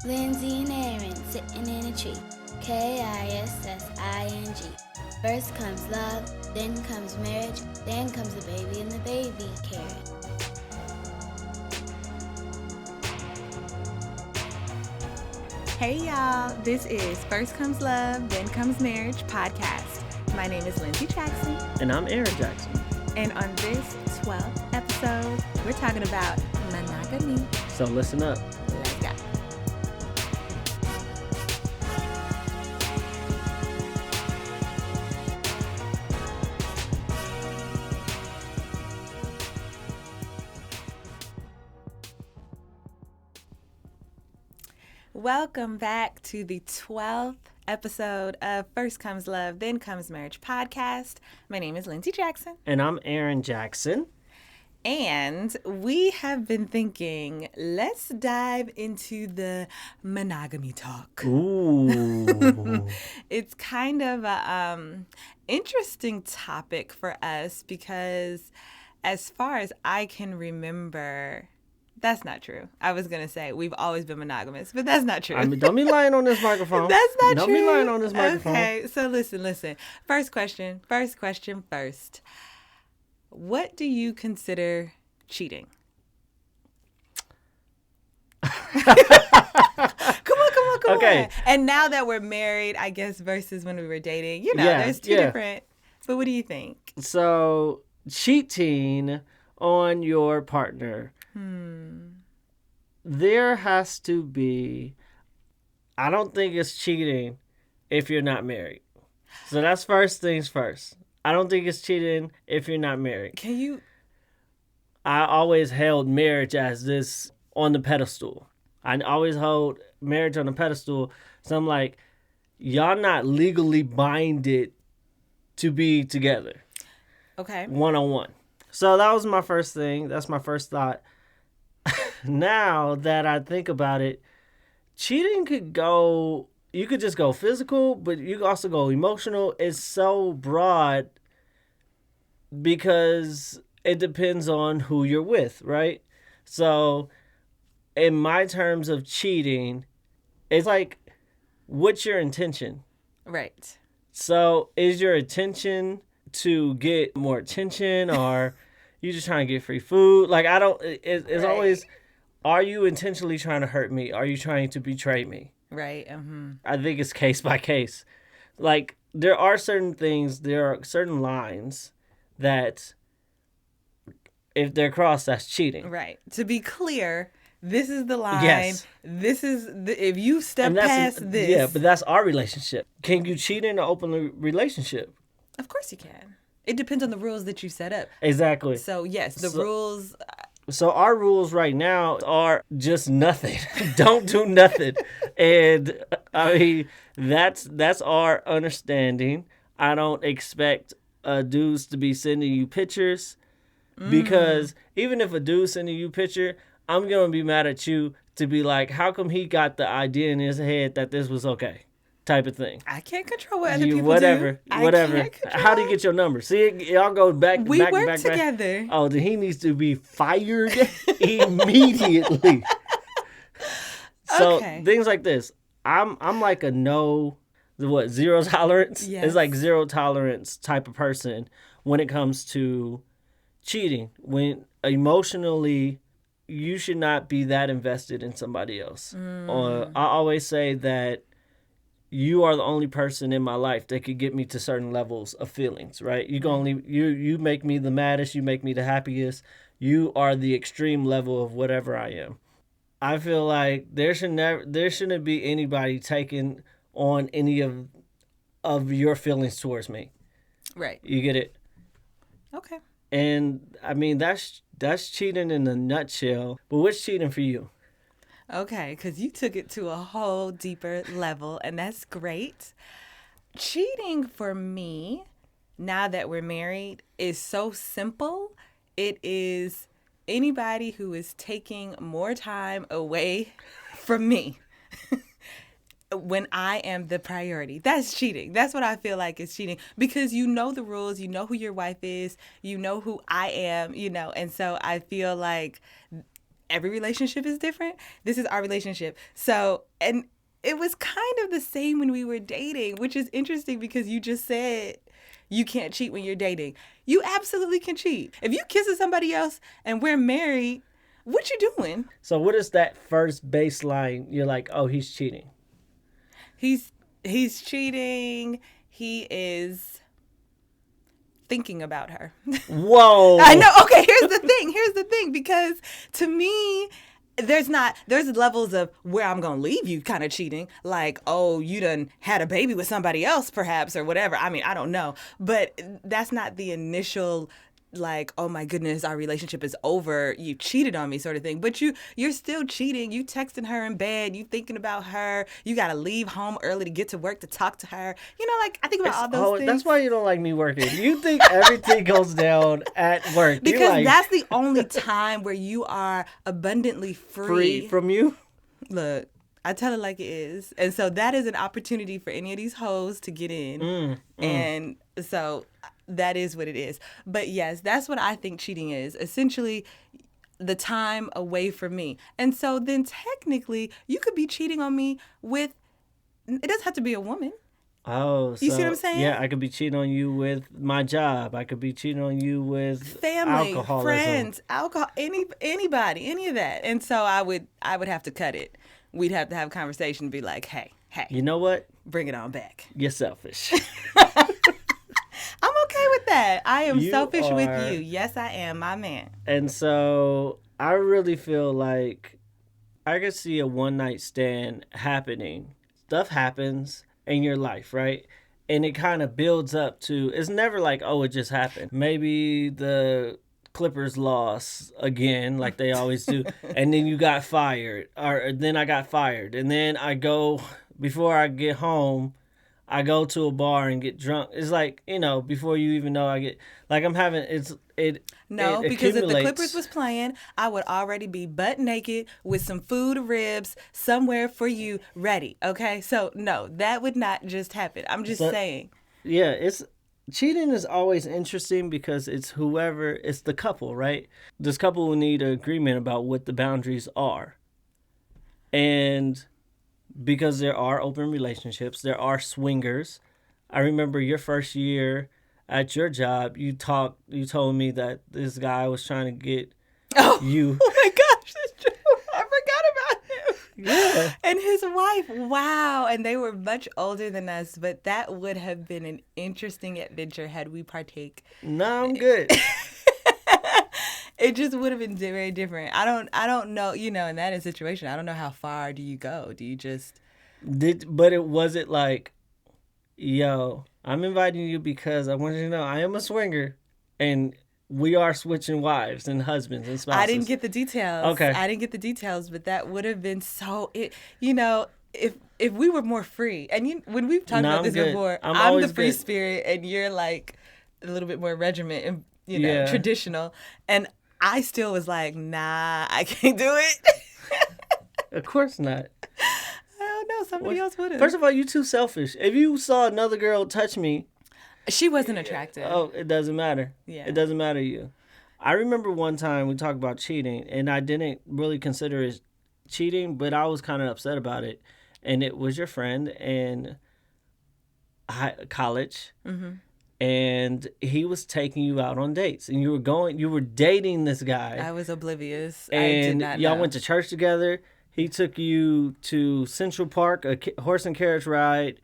Lindsey and Aaron sitting in a tree. Kissing. First comes love, then comes marriage, then comes the baby and the baby carriage. Hey y'all, this is First Comes Love, Then Comes Marriage podcast. My name is Lindsey Jackson. And I'm Aaron Jackson. And on this 12th episode, we're talking about monogamy. So listen up. Let's go. Welcome back to the 12th episode of First Comes Love, Then Comes Marriage podcast. My name is Lindsey Jackson. And I'm Aaron Jackson. And we have been thinking, let's dive into the monogamy talk. Ooh. It's kind of a interesting topic for us because as far as I can remember, that's not true. I was going to say we've always been monogamous, but that's not true. I mean, don't be lying on this microphone. That's not don't true. Don't be lying on this microphone. Okay, so listen. First question first. What do you consider cheating? Come on. Okay. And now that we're married, I guess, versus when we were dating, there's two different. But what do you think? So, cheating on your partner. There has to be, I don't think it's cheating if you're not married. So that's first things first. I don't think it's cheating if you're not married. I always held marriage as this on the pedestal. I always hold marriage on the pedestal. So I'm like, y'all not legally binded to be together. Okay. One-on-one. So that was my first thing. That's my first thought. Now that I think about it, cheating could go, you could just go physical, but you could also go emotional. It's so broad because it depends on who you're with, right? So in my terms of cheating, it's like, what's your intention? Right. So is your intention to get more attention, or you just trying to get free food? Like, it's right. Always, are you intentionally trying to hurt me? Are you trying to betray me? Right. I think it's case by case. Like, there are certain lines that if they're crossed, that's cheating. Right. To be clear, this is the line. Yes. This is if you step past this. Yeah, but that's our relationship. Can you cheat in an open relationship? Of course you can. It depends on the rules that you set up. Exactly. So, yes, the rules. So our rules right now are just nothing. Don't do nothing. And I mean, that's our understanding. I don't expect dudes to be sending you pictures because even if a dude's sending you a picture, I'm going to be mad at you to be like, how come he got the idea in his head that this was okay? Type of thing. I can't control what other people whatever. do. How do you get your number? See, y'all go back. We back, work back, together. Back. Oh, then he needs to be fired immediately. So things like this. I'm like a zero tolerance? Yes. It's like zero tolerance type of person when it comes to cheating. When emotionally, you should not be that invested in somebody else. I always say that you are the only person in my life that could get me to certain levels of feelings, right? You make me the maddest, you make me the happiest. You are the extreme level of whatever I am. I feel like there shouldn't be anybody taking on any of your feelings towards me. Right. You get it? Okay. And I mean that's cheating in a nutshell. But what's cheating for you? Okay, because you took it to a whole deeper level, and that's great. Cheating for me, now that we're married, is so simple. It is anybody who is taking more time away from me when I am the priority. That's cheating. That's what I feel like is cheating, because you know the rules, you know who your wife is, you know who I am, and so I feel like every relationship is different. This is our relationship. So, and it was kind of the same when we were dating, which is interesting because you just said you can't cheat when you're dating. You absolutely can cheat. If you kissing somebody else and we're married, what you doing? So what is that first baseline? You're like, oh, he's cheating. He's cheating. He is thinking about her. Whoa. I know. Okay, here's the thing. Because to me, there's levels of where I'm going to leave you kind of cheating. Like, oh, you done had a baby with somebody else perhaps or whatever. I mean, I don't know. But that's not the initial like, oh my goodness, our relationship is over, you cheated on me sort of thing. But you're still cheating. You texting her in bed, you thinking about her, you got to leave home early to get to work to talk to her. You know, like I think about all those things. That's why you don't like me working. You think everything goes down at work. Because like, that's the only time where you are abundantly free from you. Look, I tell it like it is. And so that is an opportunity for any of these hoes to get in. And so that is what it is. But yes, that's what I think cheating is. Essentially, the time away from me. And so then technically, you could be cheating on me with, it doesn't have to be a woman. Oh, so, you see what I'm saying? Yeah, I could be cheating on you with my job. I could be cheating on you with family, alcoholism. Friends, alcohol, anybody, any of that. And so I would have to cut it. We'd have to have a conversation and be like, hey. You know what? Bring it on back. You're selfish. I'm okay with that. I am selfish with you. Yes, I am, my man. And so I really feel like I could see a one-night stand happening. Stuff happens in your life, right? And it kind of builds up to, it's never like, oh, it just happened. Maybe the Clippers lost again, like they always do. And then you got fired. Or then I got fired. And then before I get home, I go to a bar and get drunk. It's like, before you even know because if the Clippers was playing, I would already be butt naked with some food, ribs, somewhere for you ready. Okay? So no, that would not just happen. I'm just saying. Yeah, cheating is always interesting because it's the couple, right? This couple will need an agreement about what the boundaries are. And because there are open relationships, there are swingers. I remember your first year at your job, you told me that this guy was trying to get you. Oh my gosh, that's true. I forgot about him. Yeah. And his wife, wow. And they were much older than us, but that would have been an interesting adventure had we partake. No, I'm good. It just would have been very different. I don't know, in that situation, I don't know how far do you go? Do you just... But it wasn't like, yo, I'm inviting you because I want you to know I am a swinger and we are switching wives and husbands and spouses. I didn't get the details. Okay. I didn't get the details, but that would have been so... if we were more free, and when we've talked about this before, I'm the free spirit and you're like a little bit more regiment and, traditional. And I still was like, nah, I can't do it. Of course not. I don't know. Somebody else would have. First of all, you too selfish. If you saw another girl touch me. She wasn't attractive. Oh, it doesn't matter. Yeah. It doesn't matter to you. I remember one time we talked about cheating, and I didn't really consider it cheating, but I was kind of upset about it. And it was your friend in college. Mm-hmm. And he was taking you out on dates, and you were dating this guy. I was oblivious. And I did not know. Y'all went to church together. He took you to Central Park, a horse and carriage ride,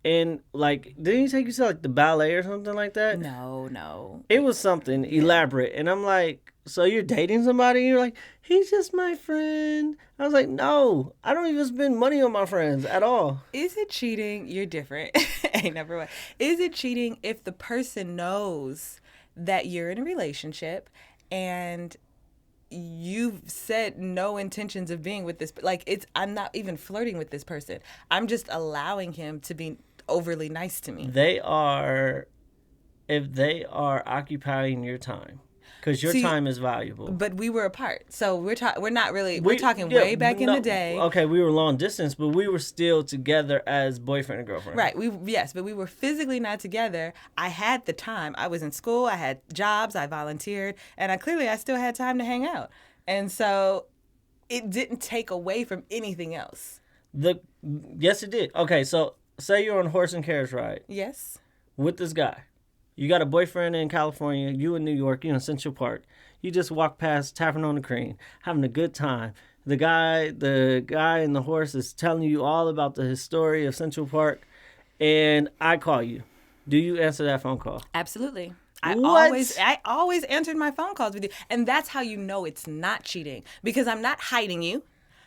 and didn't he take you to the ballet or something like that? No. It was something elaborate, and I'm like, so you're dating somebody? And you're like, he's just my friend. I was like, no, I don't even spend money on my friends at all. Is it cheating? You're different. Ain't never way. Is it cheating if the person knows that you're in a relationship and you've said no intentions of being with this? I'm not even flirting with this person. I'm just allowing him to be overly nice to me. If they are occupying your time. Because your time is valuable. But we were apart. So we're talking way back in the day. Okay, we were long distance, but we were still together as boyfriend and girlfriend. Right. But we were physically not together. I had the time. I was in school. I had jobs. I volunteered. And I still had time to hang out. And so it didn't take away from anything else. Yes, it did. Okay, so say you're on a horse and carriage ride Yes. with this guy. You got a boyfriend in California, you in New York, you in Central Park. You just walk past Tavern on the Green, having a good time. The guy and the horse is telling you all about the history of Central Park, and I call you. Do you answer that phone call? Absolutely. What? I always answered my phone calls with you. And that's how you know it's not cheating, because I'm not hiding you.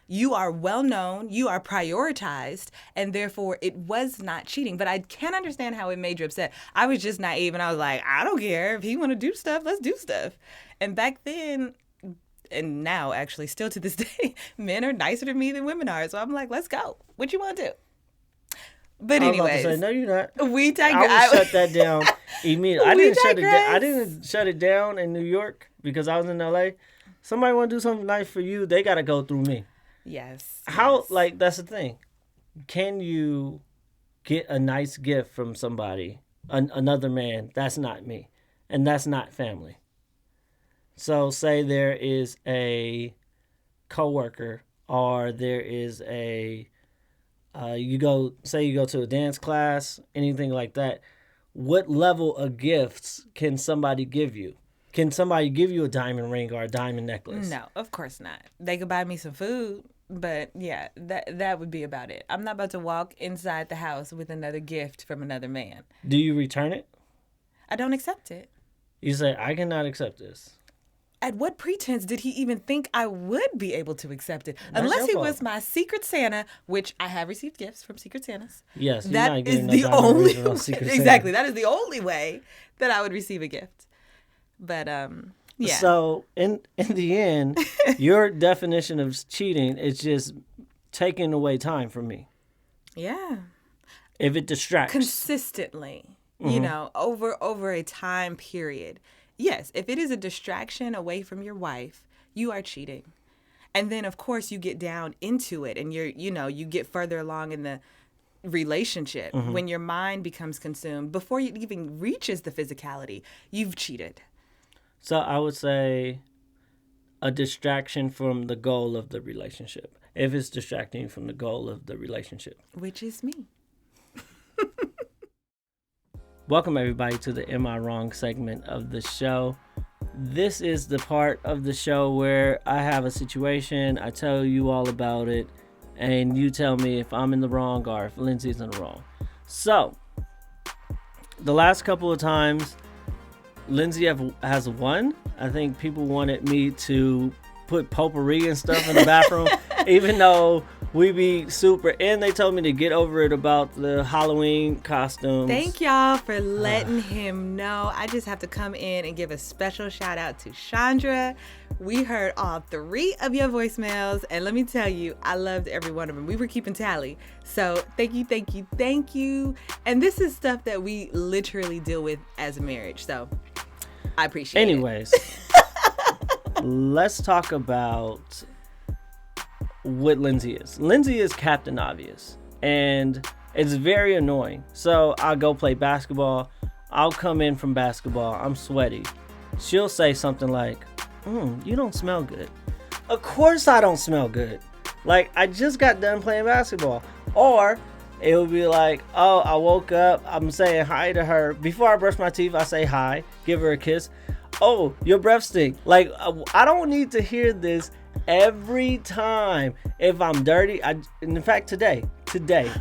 You are well known, you are prioritized, and therefore it was not cheating. But I can't understand how it made you upset. I was just naive, and I was like, I don't care. If he want to do stuff, let's do stuff. And back then, and now actually still to this day, men are nicer to me than women are. So I'm like, let's go. What you want to do? But I was about to anyways, say, no, you're not. we I would shut that down immediately. I digress. didn't shut it down in New York because I was in LA. Somebody want to do something nice for you, they got to go through me. Yes. How, yes. like, that's the thing. Can you get a nice gift from somebody, another man, that's not me, and that's not family? So say there is a coworker, or there is a, you go to a dance class, anything like that. What level of gifts can somebody give you? Can somebody give you a diamond ring or a diamond necklace? No, of course not. They could buy me some food, but yeah, that would be about it. I'm not about to walk inside the house with another gift from another man. Do you return it? I don't accept it. You say, I cannot accept this. At what pretense did he even think I would be able to accept it? That's Unless your he fault. was my Secret Santa, which I have received gifts from Secret Santas. Yes, you're That not is getting no the diamond only rings from Secret Santa. exactly. That is the only way that I would receive a gift. But yeah. So in the end, your definition of cheating is just taking away time from me. Yeah. If it distracts. Consistently, you know, over a time period. Yes, if it is a distraction away from your wife, you are cheating. And then of course you get down into it and you get further along in the relationship when your mind becomes consumed before it even reaches the physicality, you've cheated. So I would say a distraction from the goal of the relationship. If it's distracting you from the goal of the relationship. Which is me. Welcome everybody to the Am I Wrong segment of the show. This is the part of the show where I have a situation, I tell you all about it, and you tell me if I'm in the wrong or if Lindsay's in the wrong. So, the last couple of times, Lindsay has won. I think people wanted me to put potpourri and stuff in the bathroom, even though we be super. And they told me to get over it about the Halloween costumes. Thank y'all for letting him know. I just have to come in and give a special shout out to Chandra. We heard all 3 of your voicemails, and let me tell you, I loved every one of them. We were keeping tally. So thank you. And this is stuff that we literally deal with as a marriage. So I appreciate it. Anyways, let's talk about what Lindsay is. Lindsay is Captain Obvious, and it's very annoying. So I'll go play basketball. I'll come in from basketball. I'm sweaty. She'll say something like, you don't smell good. Of course I don't smell good. Like, I just got done playing basketball. Or it would be like, oh, I woke up, I'm saying hi to her. Before I brush my teeth, I say hi, give her a kiss. Oh, your breath stink. Like, I don't need to hear this every time. If I'm dirty, in fact, today,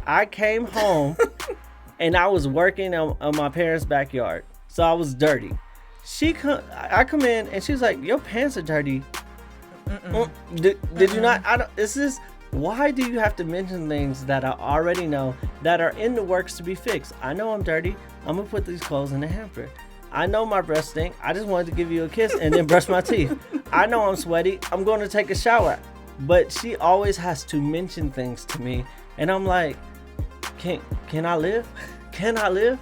I came home and I was working on my parents' backyard. So I was dirty. I come in and she's like, your pants are dirty. Did you not? Why do you have to mention things that I already know that are in the works to be fixed? I know I'm dirty. I'm going to put these clothes in the hamper. I know my breath stink. I just wanted to give you a kiss and then brush my teeth. I know I'm sweaty. I'm going to take a shower. But she always has to mention things to me. And I'm like, can I live? Can I live?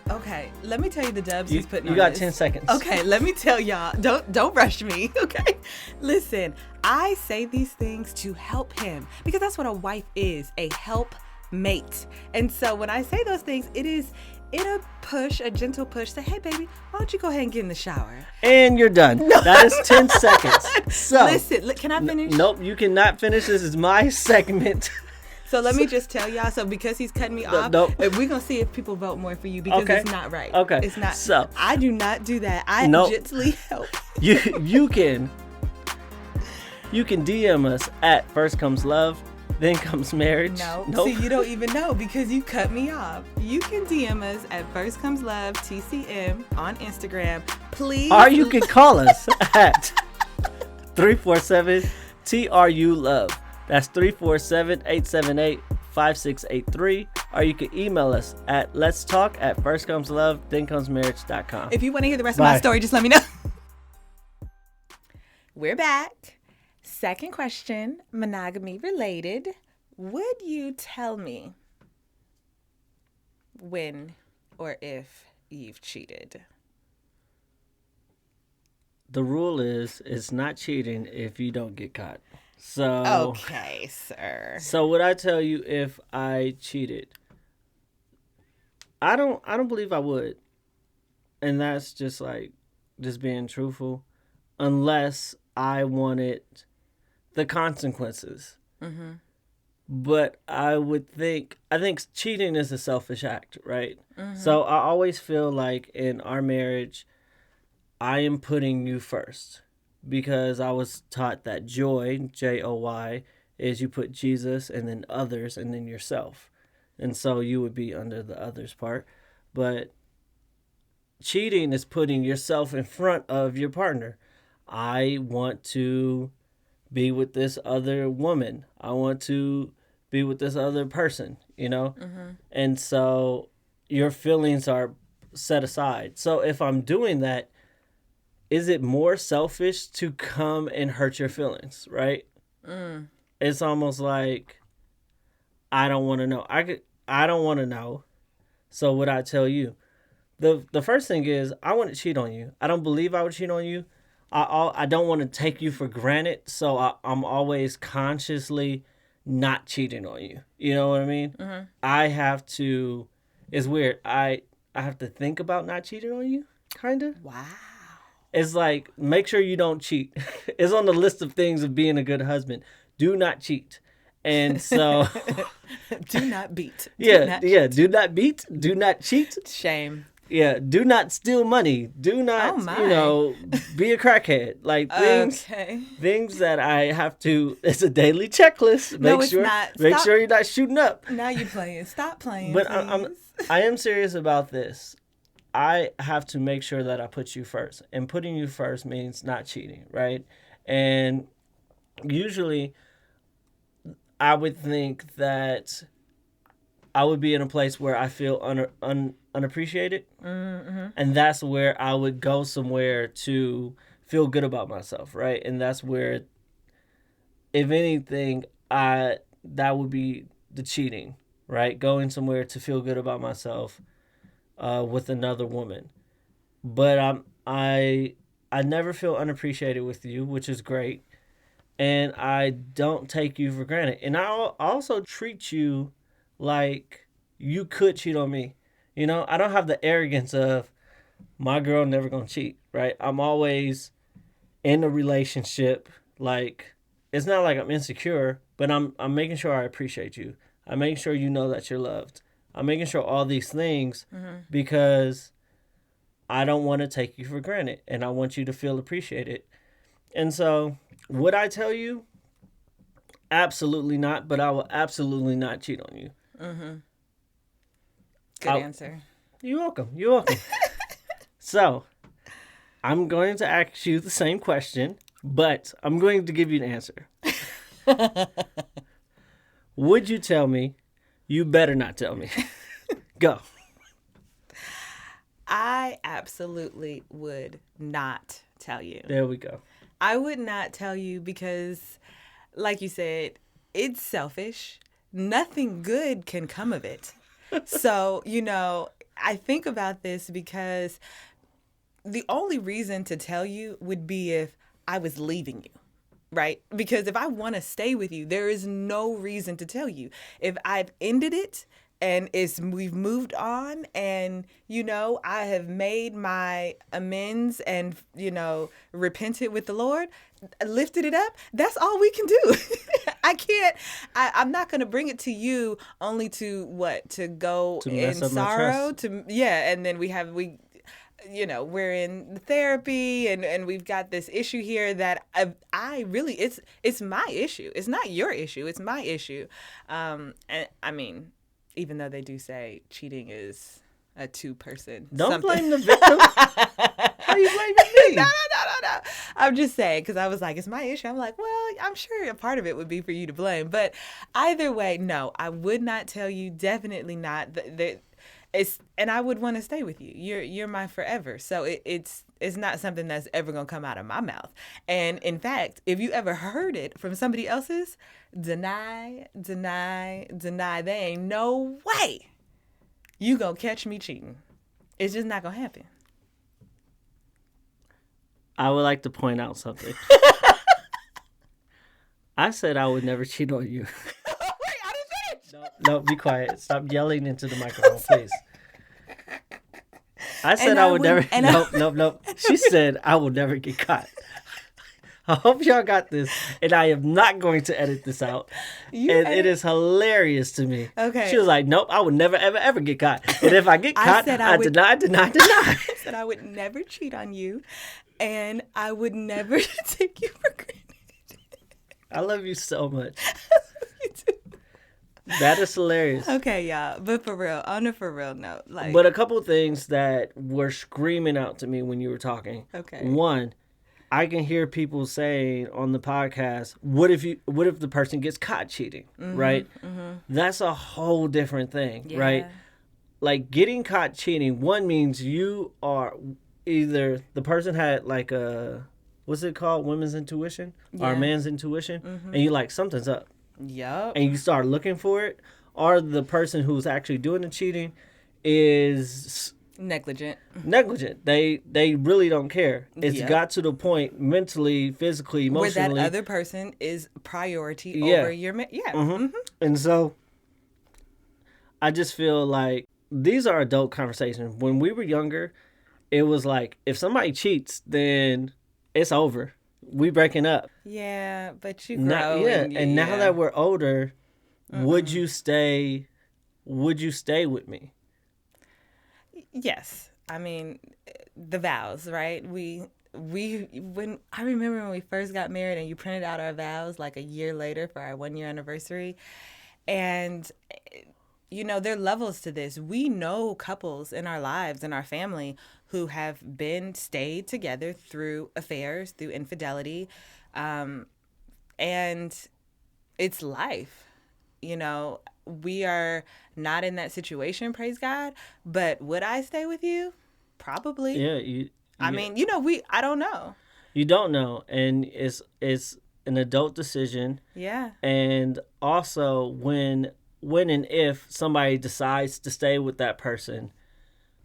Okay, let me tell you the dubs he's putting on You got this. 10 seconds. Okay, let me tell y'all. Don't rush me, okay? Listen, I say these things to help him because that's what a wife is, a helpmate. And so when I say those things, it is a gentle push. Say, hey, baby, why don't you go ahead and get in the shower? And you're done. That is 10 seconds. So, Listen, can I finish? Nope, you cannot finish. This is my segment. So let me just tell y'all. So because he's cutting me off, nope. we're going to see if people vote more for you because Okay. it's not right. Okay. It's not. So, I do not do that. I Nope. gently help. You can DM us at First Comes Love, Then Comes Marriage. No. Nope. See, you don't even know because you cut me off. You can DM us at First Comes Love TCM on Instagram. Please. Or you can call us at 347-TRU-LOVE. That's 347-878-5683. Or you can email us at letstalk@firstcomeslove-thencomes-marriage.com. If you want to hear the rest of my Bye. story, just let me know. We're back. Second question, monogamy related. Would you tell me when or if you've cheated? The rule is it's not cheating if you don't get caught. So Okay, sir. So would I tell you if I cheated? I don't believe I would. And that's just being truthful. Unless I wanted the consequences. Mm-hmm. But I think cheating is a selfish act, right? Mm-hmm. So I always feel like in our marriage, I am putting you first. Because I was taught that joy, Joy, is you put Jesus and then others and then yourself. And so you would be under the others part. But cheating is putting yourself in front of your partner. I want to be with this other woman. I want to be with this other person, you know? Mm-hmm. And so your feelings are set aside. So if I'm doing that, is it more selfish to come and hurt your feelings, right? Mm. It's almost like, I don't want to know. I don't want to know. So would I tell you? The first thing is, I want to cheat on you. I don't believe I would cheat on you. I don't want to take you for granted. So I'm always consciously not cheating on you. You know what I mean? Mm-hmm. I have to, it's weird. I have to think about not cheating on you, kind of. Wow. It's like, make sure you don't cheat. It's on the list of things of being a good husband. Do not cheat. And so... do not beat. Do not beat. Do not cheat. Shame. Yeah, do not steal money. Do not, be a crackhead. Like things that I have to, it's a daily checklist. It's not. Make sure you're not shooting up. Now you're playing. Stop playing, But please. I am serious about this. I have to make sure that I put you first. And putting you first means not cheating, right? And usually I would think that I would be in a place where I feel unappreciated. Mm-hmm. And that's where I would go somewhere to feel good about myself, right? And that's where, if anything, that would be the cheating, right? Going somewhere to feel good about myself with another woman. But I never feel unappreciated with you, which is great. And I don't take you for granted. And I also treat you like you could cheat on me. You know, I don't have the arrogance of my girl never gonna cheat, right? I'm always in a relationship. Like, it's not like I'm insecure, but I'm making sure I appreciate you. I'm making sure you know that you're loved. I'm making sure all these things because I don't want to take you for granted and I want you to feel appreciated. And so, would I tell you? Absolutely not, but I will absolutely not cheat on you. Mm-hmm. Good answer. You're welcome. So, I'm going to ask you the same question, but I'm going to give you an answer. Would you tell me? You better not tell me. Go. I absolutely would not tell you. There we go. I would not tell you because, like you said, it's selfish. Nothing good can come of it. So, I think about this because the only reason to tell you would be if I was leaving you, right? Because if I want to stay with you, there is no reason to tell you. If I've ended it, and we've moved on, and I have made my amends and repented with the Lord, lifted it up. That's all we can do. I'm not going to bring it to you only to go To in mess up my sorrow, trust. and then we're in therapy, and we've got this issue here that I really, it's my issue. It's not your issue. It's my issue. And I mean, even though they do say cheating is a two-person. Don't something. blame the victim. How you blaming me? No. I'm just saying, because I was like, it's my issue. I'm like, well, I'm sure a part of it would be for you to blame. But either way, no, I would not tell you, definitely not. And I would want to stay with you. You're my forever. So it's not something that's ever going to come out of my mouth. And in fact, if you ever heard it from somebody else's, deny. There ain't no way you going to catch me cheating. It's just not going to happen. I would like to point out something. I said I would never cheat on you. Wait, I didn't finish. No, be quiet. Stop yelling into the microphone, please. I said And I I would wouldn't- never. and I- No. She said I will never get caught. I hope y'all got this, and I am not going to edit this out. You And edit- it is hilarious to me. Okay. She was like, "Nope, I would never, ever get caught. And if I get I caught, said I I would- deny." I said I would never cheat on you, and I would never take you for granted. I love you so much. You too. That is hilarious. Okay, y'all. But for real, on a for real note, like, But a couple things that were screaming out to me when you were talking. Okay. One, I can hear people saying on the podcast, what if the person gets caught cheating, right? Mm-hmm. That's a whole different thing, right? Like, getting caught cheating, one means you are either the person had like a, what's it called? Women's intuition or man's intuition. Mm-hmm. And you like, something's up. Yup. And you start looking for it, or the person who's actually doing the cheating is Negligent. They really don't care. It's Yep. got to the point mentally, physically, emotionally. Where that other person is priority Yeah. over your yeah. Mm-hmm. And so I just feel like these are adult conversations. When we were younger, it was like, if somebody cheats, then it's over. We breaking up. Yeah, but you grow. Now, and now that we're older, would you stay with me? Yes. I mean, the vows, right? When I remember when we first got married and you printed out our vows like a year later for our 1-year anniversary. And, there are levels to this. We know couples in our lives, in our family, who have stayed together through affairs, through infidelity. And it's life. We are not in that situation, praise God. But would I stay with you? Probably. Yeah. I mean, I don't know. You don't know, and it's an adult decision. Yeah. And also, when and if somebody decides to stay with that person,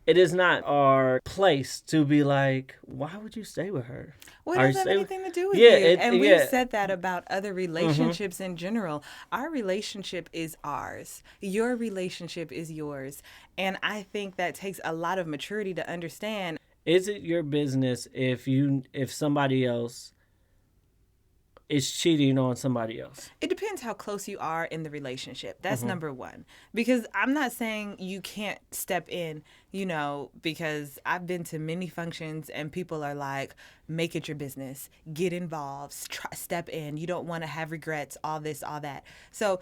it is not our place to be like, why would you stay with her? Well, it doesn't have anything to do with Yeah, you. And we've yeah. said that about other relationships in general. Our relationship is ours. Your relationship is yours. And I think that takes a lot of maturity to understand. Is it your business if somebody else is cheating on somebody else? It depends how close you are in the relationship. That's number one. Because I'm not saying you can't step in, because I've been to many functions and people are like, make it your business, get involved, step in. You don't want to have regrets, all this, all that. So,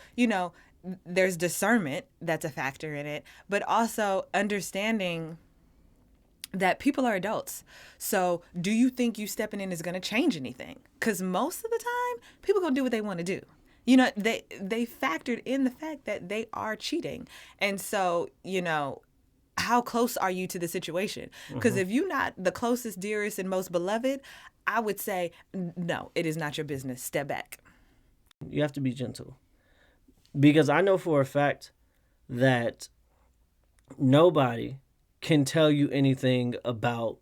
there's discernment that's a factor in it, but also understanding that people are adults. So do you think you stepping in is going to change anything? Because most of the time, people going to do what they want to do. They factored in the fact that they are cheating. And so, how close are you to the situation? Because if you're not the closest, dearest, and most beloved, I would say, no, it is not your business. Step back. You have to be gentle. Because I know for a fact that nobody can tell you anything about,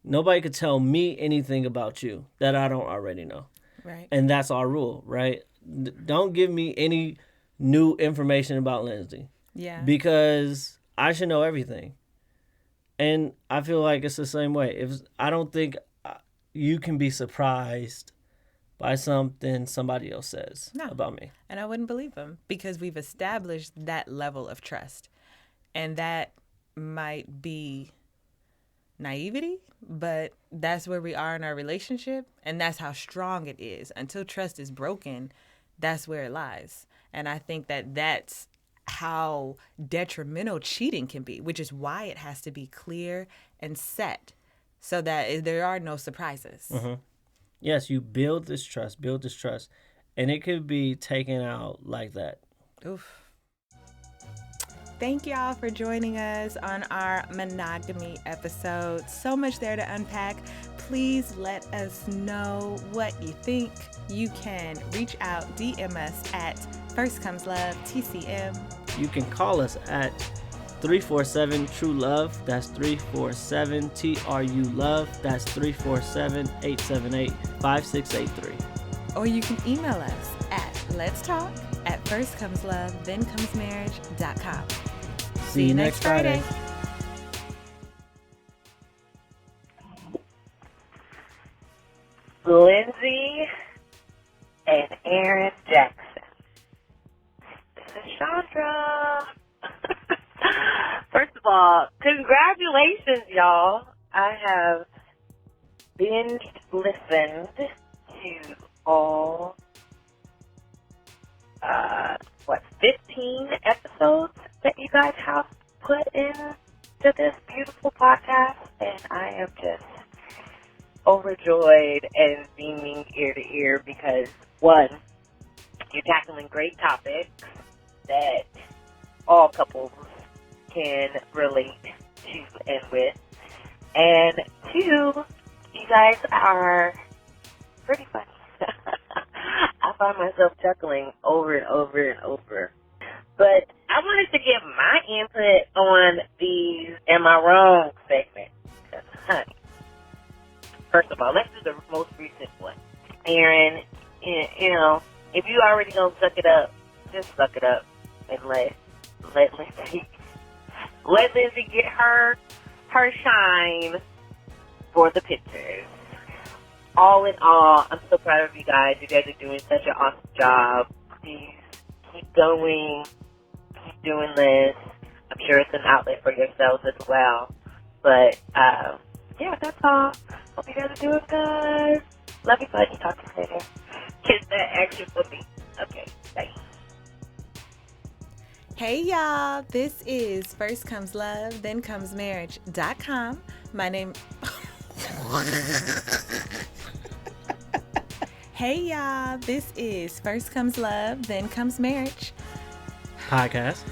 nobody could tell me anything about you that I don't already know. Right. And that's our rule, right? Don't give me any new information about Lindsey. Yeah. Because I should know everything. And I feel like it's the same way. I don't think you can be surprised by something somebody else says about me. And I wouldn't believe them because we've established that level of trust. And that might be naivety, but that's where we are in our relationship. And that's how strong it is. Until trust is broken, that's where it lies. And I think that that's how detrimental cheating can be, which is why it has to be clear and set so that there are no surprises. Mm-hmm. Yes, you build this trust, and it could be taken out like that. Oof. Thank y'all for joining us on our monogamy episode. So much there to unpack. Please let us know what you think. You can reach out, DM us at First Comes Love, TCM. You can call us at 347-TRU-LOVE. That's 347-TRU-LOVE. That's 347-878-5683. Or you can email us at letstalk@firstcomeslove, thenComesMarriage.com. See you next Friday. Lindsey and Aaron Jackson. This is Chandra. First of all, congratulations, y'all. I have binge listened to all 15 episodes that you guys have put into this beautiful podcast, and I am just overjoyed and beaming ear to ear because, one, you're tackling great topics that all couples can relate to and with, and two, you guys are pretty funny. I find myself chuckling over and over and over. But I wanted to give my input on these Am I Wrong segment. Because, honey, first of all, let's do the most recent one. Aaron, you know, if you already gonna suck it up, just suck it up and let Lindsey get her shine for the pictures. All in all, I'm so proud of you guys. You guys are doing such an awesome job. Please keep going. Keep doing this. I'm sure it's an outlet for yourselves as well. But, yeah, that's all. Hope you guys are doing good. Love you, buddy. Talk to you later. Kiss that action for me. Okay, bye. Hey, y'all. This is First Comes Love, Then Comes Marriage.com. My name... Hey, y'all. This is First Comes Love, Then Comes Marriage podcast.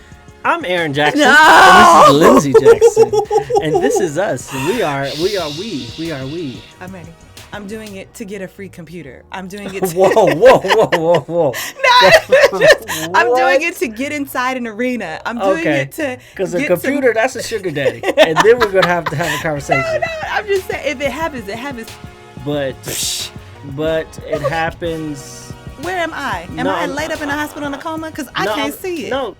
I'm Aaron Jackson. No! And this is Lindsey Jackson. And this is us. We are we. I'm ready. I'm doing it to get a free computer. I'm doing it to... Whoa. No, I'm doing it to get inside an arena. I'm doing it to... Because a computer, that's a sugar daddy. And then we're going to have a conversation. No, I'm just saying, if it happens, it happens. But it happens... Where am I? Am I laid up in a hospital in a coma? Because I can't see it. No,